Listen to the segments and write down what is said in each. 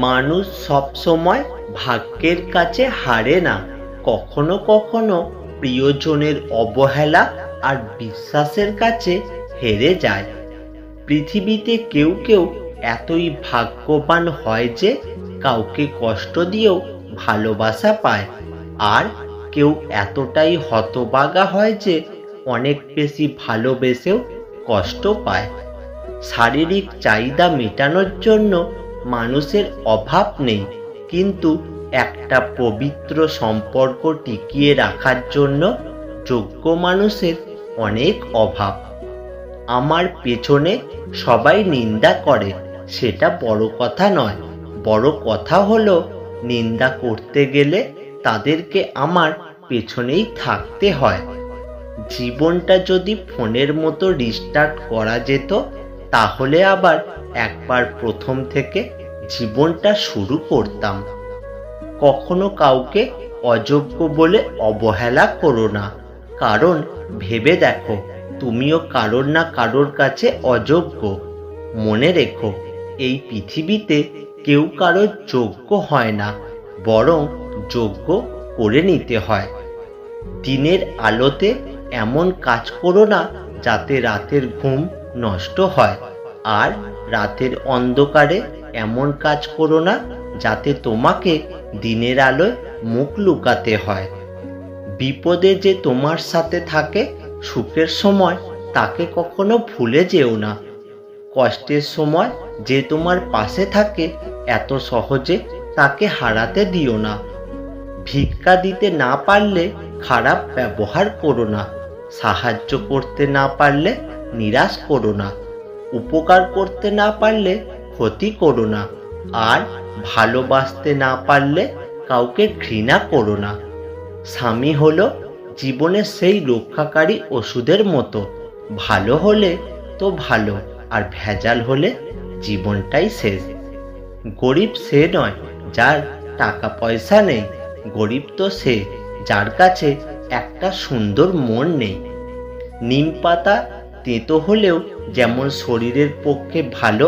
মানুষ সব সময় ভাগ্যের কাছে হারে না, কখনো কখনো প্রিয়জনের অবহেলা আর বিশ্বাসের কাছে হেরে যায়। পৃথিবীতে কেউ কেউ এতই ভাগ্যবান হয় যে কাউকে কষ্ট দিয়েও ভালোবাসা পায়, আর কেউ এতটাই হতভাগা হয় যে অনেক বেশি ভালোবেসেও কষ্ট পায়। শারীরিক চাহিদা মেটানোর জন্য মানুষের অভাব নেই, কিন্তু একটা পবিত্র সম্পর্ক টিকিয়ে রাখার জন্য যোগ্য মানুষের অনেক অভাব। আমার পেছনে সবাই নিন্দা করে, সেটা বড় কথা নয়। বড় কথা হলো নিন্দা করতে গেলে তাদেরকে আমার পেছনেই থাকতে হয়। জীবনটা যদি ফোনের মতো রিস্টার্ট করা যেত, তাহলে আবার একবার প্রথম থেকে জীবনটা শুরু করতাম। কখনো কাউকে অযোগ্য বলে অবহেলা করো না, কারণ ভেবে দেখো তুমিও কারোর না কারোর কাছে অযোগ্য। মনে রেখো, এই পৃথিবীতে কেউ কারোর যোগ্য হয় না, বরং যোগ্য করে নিতে হয়। দিনের আলোতে এমন কাজ করো না যাতে রাতের ঘুম নষ্ট হয়, আর রাতের অন্ধকারে এমন কাজ করো না যাতে তোমাকে দিনের আলোয় মুখ লুকাতে হয়। বিপদে যে তোমার সাথে থাকে, সুখের সময় তাকে কখনো ভুলে যেও না। কষ্টের সময় যে তোমার পাশে থাকে, এত সহজে তাকে হারাতে দিও না। ভিক্ষা দিতে না পারলে খারাপ ব্যবহার করো না। সাহায্য করতে না পারলে নিরাশ করো না। উপকার করতে না পারলে ক্ষতি করো না। আর ভালোবাসতে না পারলে কাউকে ঘৃণা করো না। স্বামী হলো জীবনের সেই রক্ষাকারী ওষুধের মতো। ভালো হলে তো ভালো, আর ভেজাল হলে জীবনটাই শেষ। গরিব সে নয় যার টাকা পয়সা নেই, গরিব তো সে যার কাছে একটা সুন্দর মন নেই। নিম পাতা তেতো হলেও যেমন শরীরের পক্ষে ভালো,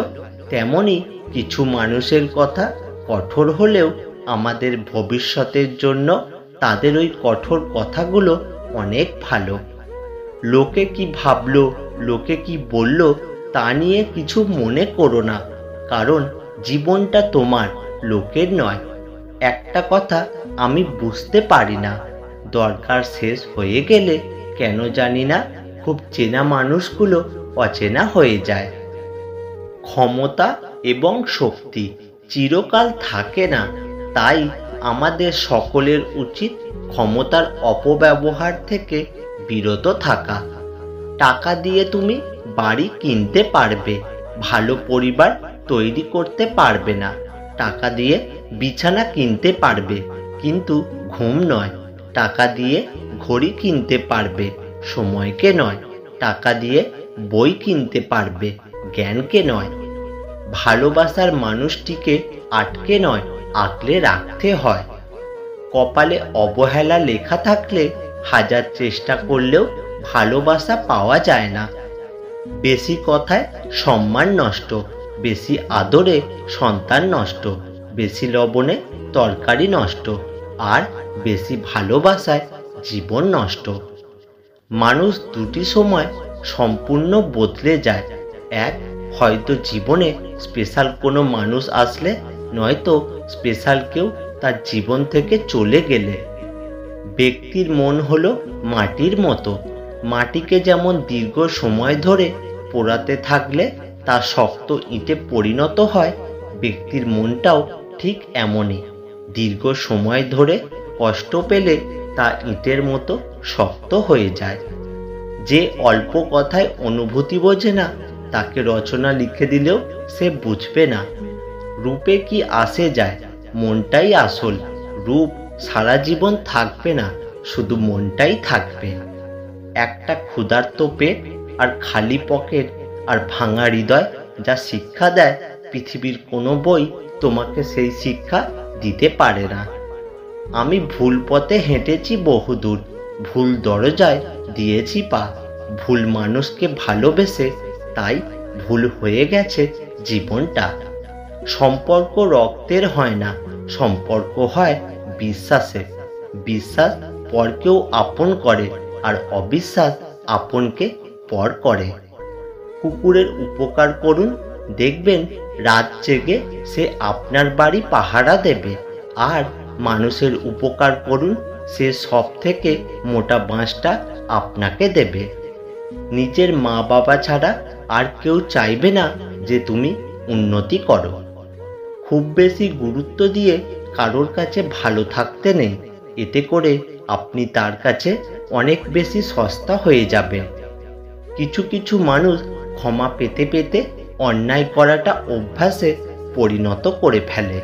তেমনি কিছু মানুষের কথা কঠোর হলেও আমাদের ভবিষ্যতের জন্য তাদের ওই কঠোর কথাগুলো অনেক ভালো। লোকে কি ভাবলো, লোকে কি বললো, তা নিয়ে কিছু মনে করো না, কারণ জীবনটা তোমার, লোকের নয়। একটা কথা আমি বুঝতে পারি না, দরকার শেষ হয়ে গেলে কেন জানি না খুব চেনা মানুষগুলো অচেনা হয়ে যায়। ক্ষমতা এবং শক্তি চিরকাল থাকে না, তাই আমাদের সকলের উচিত ক্ষমতার অপব্যবহার থেকে বিরত থাকা। টাকা দিয়ে তুমি বাড়ি কিনতে পারবে, ভালো পরিবার তৈরি করতে পারবে না। টাকা দিয়ে বিছানা কিনতে পারবে, কিন্তু ঘুম নয়। টাকা দিয়ে ঘড়ি কিনতে পারবে, সময়কে নয়। টাকা দিয়ে বই কিনতে পারবে, জ্ঞানকে নয়। ভালোবাসার মানুষটিকে আটকে নয়, আঁকলে রাখতে হয়। কপালে অবহেলা লেখা থাকলে হাজার চেষ্টা করলেও ভালোবাসা পাওয়া যায় না। বেশি কথায় সম্মান নষ্ট, বেশি আদরে সন্তান নষ্ট, বেশি লবণে তরকারি নষ্ট, আর বেশি ভালোবাসায় জীবন নষ্ট। মানুষ দুটি সময় সম্পূর্ণ বদলে যায়। এক, হয়তো জীবনে স্পেশাল কোনো মানুষ আসলে, নয়তো স্পেশাল কেউ তার জীবন থেকে চলে গেলে। ব্যক্তির মন হলো মাটির মতো। মাটিকে যেমন দীর্ঘ সময় ধরে পোড়াতে থাকলে তা শক্ত ইটে পরিণত হয়, ব্যক্তির মনটাও ঠিক এমনই। দীর্ঘ সময় ধরে কষ্ট পেলে তা ইটের মতো শক্ত হয়ে যায়। যে অল্প কথায় অনুভূতি বোঝে না, তাকে রচনা লিখে দিলেও সে বুঝবে না। রূপে কি আসে যায়, মনটাই আসল। রূপ সারা জীবন থাকবে না, শুধু মনটাই থাকবে। একটা ক্ষুধার্ত পেট আর খালি পকেট আর ভাঙা হৃদয় যা শিক্ষা দেয়, পৃথিবীর কোনো বই তোমাকে সেই শিক্ষা দিতে পারে না। আমি ভুল পথে হেঁটেছি বহুদূর, ভুল দরজায় দিয়েছি পা। ভুল মানুষকে ভালোবেসে, তাই ভুল হয়ে গেছে জীবনটা। সম্পর্ক রক্তের হয় না, সম্পর্ক হয় বিশ্বাসের। বিশ্বাস পরকেও আপন করে, আর অবিশ্বাস আপনকে পর করে। কুকুরের উপকার করুন, দেখবেন রাত জেগে সে আপনার বাড়ি পাহারা দেবে। আর মানুষের উপকার করুন, সে সব থেকে মোটা বাঁশটা আপনাকে দেবে। নিজের মা বাবা ছাড়া আর কেউ চাইবে না যে তুমি উন্নতি করো। খুব বেশি গুরুত্ব দিয়ে কারোর কাছে ভালো থাকতে নেই, এতে করে আপনি তার কাছে অনেক বেশি সস্তা হয়ে যাবেন। কিছু কিছু মানুষ ক্ষমা পেতে পেতে অন্যায় করাটা অভ্যাসে পরিণত করে ফেলে।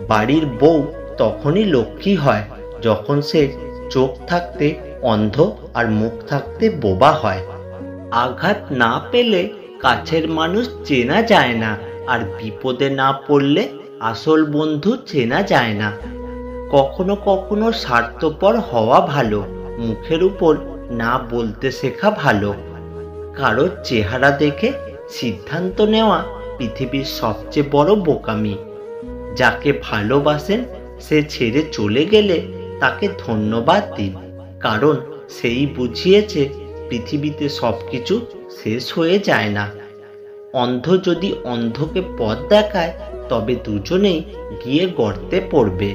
বাড়ির বউ তখনই লক্ষ্মী হয় যখন সে চোখ থাকতে অন্ধ আর মুখ থাকতে বোবা হয়। আঘাত না পেলে কাছের মানুষ চেনা যায় না, আর বিপদে না পড়লে আসল বন্ধু চেনা যায় না। কখনো কখনো স্বার্থপর হওয়া ভালো, মুখের উপর না বলতে শেখা ভালো। কারোর চেহারা দেখে সিদ্ধান্ত নেওয়া পৃথিবীর সবচেয়ে বড় বোকামি। যাকে ভালোবাসেন সে ছেড়ে চলে গেলে তাকে ধন্যবাদ দিন, কারণ সেই বুঝিয়েছে পৃথিবীতে সবকিছু শেষ হয়ে যায় না। অন্ধ যদি অন্ধকে পথ দেখায় তবে দুজনেই গিয়ে গর্তে পড়বে।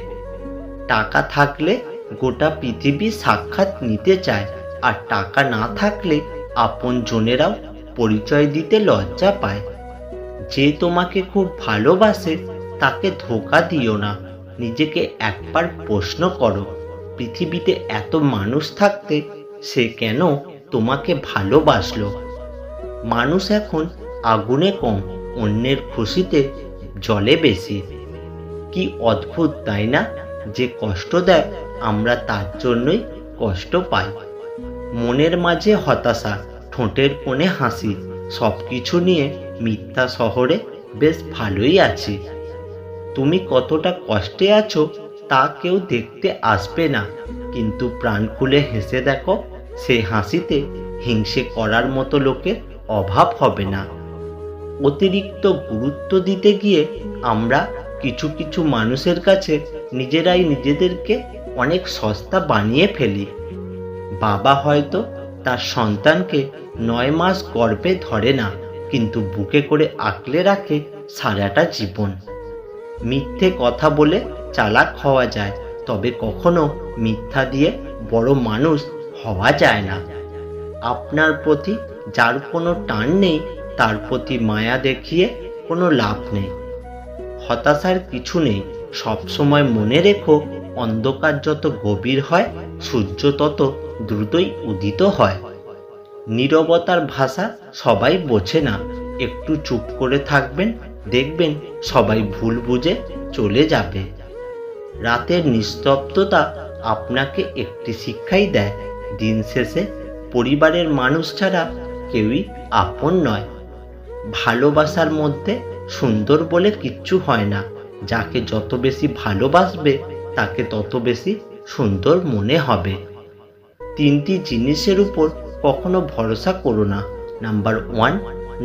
টাকা থাকলে গোটা পৃথিবী সাক্ষাৎ নিতে চায়, আর টাকা না থাকলে আপন জনেরাও পরিচয় দিতে লজ্জা পায়। যে তোমাকে খুব ভালোবাসে তাকে ধোঁকা দিও না। নিজেকে একবার প্রশ্ন করো, পৃথিবীতে এত মানুষ থাকতে সে কেন তোমাকে ভালোবাসলো? মানুষ এখন আগুনে কম, অন্যের খুশিতে জ্বলে বেশি। কি অদ্ভুত তাই না, যে কষ্ট দেয় আমরা তার জন্যই কষ্ট পাই। মনের মাঝে হতাশা, ঠোঁটের কোণে হাসি, সবকিছু নিয়ে মিথ্যা শহরে বেশ ভালোই আছি। তুমি কতটা কষ্টে আছো তা কেউ দেখতে আসবে না, কিন্তু প্রাণ খুলে হেসে দেখো, সেই হাসিতে হিংসে করার মতো লোকের অভাব হবে না। অতিরিক্ত গুরুত্ব দিতে গিয়ে আমরা কিছু কিছু মানুষের কাছে নিজেরাই নিজেদেরকে অনেক সস্তা বানিয়ে ফেলি। বাবা হয়তো তার সন্তানকে 9 মাস গর্ভে ধরে না, কিন্তু বুকে করে আঁকলে রাখে সারাটা জীবন। মিথ্যে কথা বলে চালাক হওয়া যায়, তবে কখনো মিথ্যা দিয়ে বড় মানুষ হওয়া যায় না। আপনার প্রতি যার কোনো টান নেই তার প্রতি মায়া দেখিয়ে কোনো লাভ নেই। হতাশার কিছু নেই, সবসময় মনে রেখো, অন্ধকার যত গভীর হয় সূর্য তত দ্রুতই উদিত হয়। নীরবতার ভাষা সবাই বোঝে না, একটু চুপ করে থাকবেন, দেখবেন সবাই ভুল বুঝে চলে যাবে। রাতের নিস্তব্ধতা আপনাকে একটি শিক্ষাই দেয়, দিন শেষে পরিবারের মানুষ ছাড়া কেউই আপন নয়। ভালোবাসার মধ্যে সুন্দর বলে কিচ্ছু হয় না, যাকে যত বেশি ভালোবাসবে তাকে তত বেশি সুন্দর মনে হবে। 3টি জিনিসের উপর কখনো ভরসা করো না। নাম্বার 1,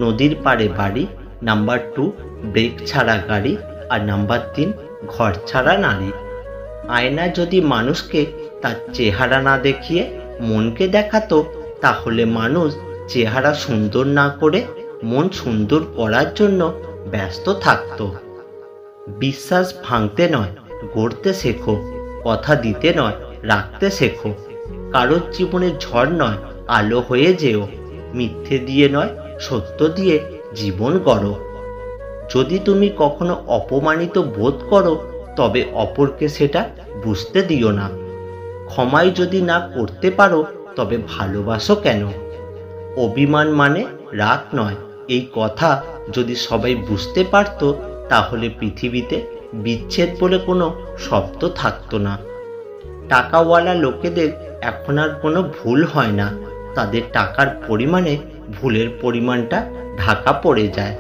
নদীর পাড়ে বাড়ি। নাম্বার 2, ব্রেক ছাড়া গাড়ি। আর নাম্বার 3, ঘর ছাড়া নারী। আয়না যদি মানুষকে তার চেহারা না দেখিয়ে মনকে দেখাতো, তাহলে মানুষ চেহারা সুন্দর না করে মন সুন্দর করার জন্য ব্যস্ত থাকত। বিশ্বাস ভাঙতে নয়, গড়তে শেখো। কথা দিতে নয়, রাখতে শেখো। কারোর জীবনে ঝড় নয়, আলো হয়ে যেও। মিথ্যে দিয়ে নয়, সত্য দিয়ে জীবন গড়ো। যদি তুমি কখনো অপমানিত বোধ করো, তবে অপরকে সেটা বুঝতে দিও না। ক্ষমাই যদি না করতে পারো, তবে ভালোবাসো কেন? অভিমান মানে রাগ নয়, এই কথা যদি সবাই বুঝতে পারত, তাহলে পৃথিবীতে বিচ্ছেদ বলে কোনো শব্দ থাকতো না। টাকাওয়ালা লোকেদের এখন আর কোনো ভুল হয় না, তাদের টাকার পরিমাণে ভুলের পরিমাণটা ঢাকা পড়ে যায়।